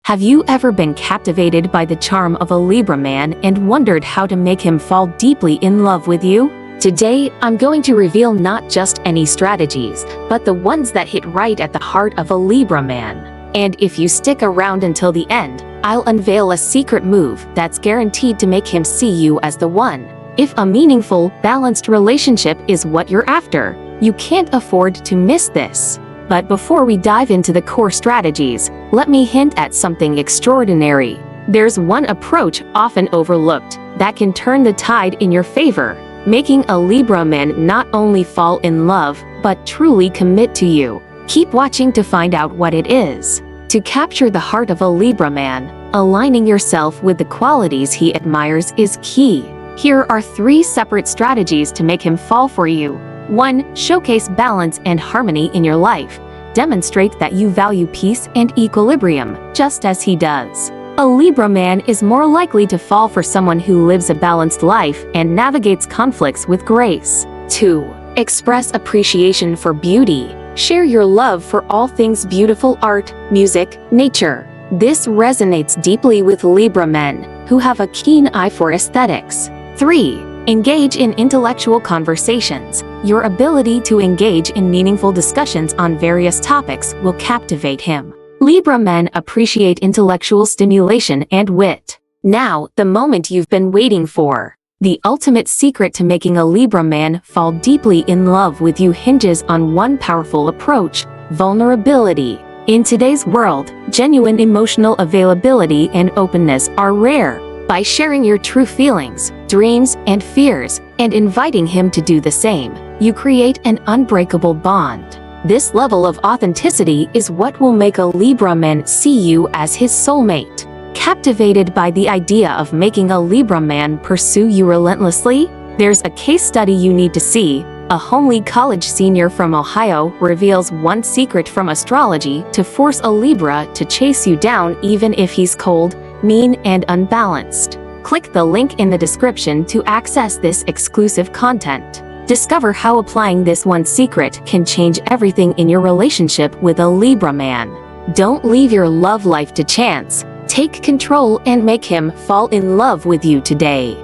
Have you ever been captivated by the charm of a Libra man and wondered how to make him fall deeply in love with you? Today, I'm going to reveal not just any strategies, but the ones that hit right at the heart of a Libra man. And if you stick around until the end, I'll unveil a secret move that's guaranteed to make him see you as the one. If a meaningful, balanced relationship is what you're after, you can't afford to miss this. But before we dive into the core strategies, let me hint at something extraordinary. There's one approach often overlooked that can turn the tide in your favor, making a Libra man not only fall in love, but truly commit to you. Keep watching to find out what it is. To capture the heart of a Libra man, aligning yourself with the qualities he admires is key. Here are 3 separate strategies to make him fall for you. 1. Showcase balance and harmony in your life. Demonstrate that you value peace and equilibrium, just as he does. A Libra man is more likely to fall for someone who lives a balanced life and navigates conflicts with grace. 2. Express appreciation for beauty. Share your love for all things beautiful: art, music, nature. This resonates deeply with Libra men, who have a keen eye for aesthetics. 3. Engage in intellectual conversations. Your ability to engage in meaningful discussions on various topics will captivate him. Libra men appreciate intellectual stimulation and wit. Now, the moment you've been waiting for. The ultimate secret to making a Libra man fall deeply in love with you hinges on one powerful approach: vulnerability. In today's world, genuine emotional availability and openness are rare. By sharing your true feelings, dreams, and fears, and inviting him to do the same, you create an unbreakable bond. This level of authenticity is what will make a Libra man see you as his soulmate. Captivated by the idea of making a Libra man pursue you relentlessly? There's a case study you need to see. A homely college senior from Ohio reveals one secret from astrology to force a Libra to chase you down even if he's cold, mean, and unbalanced. Click the link in the description to access this exclusive content. Discover how applying this one secret can change everything in your relationship with a Libra man. Don't leave your love life to chance. Take control and make him fall in love with you today.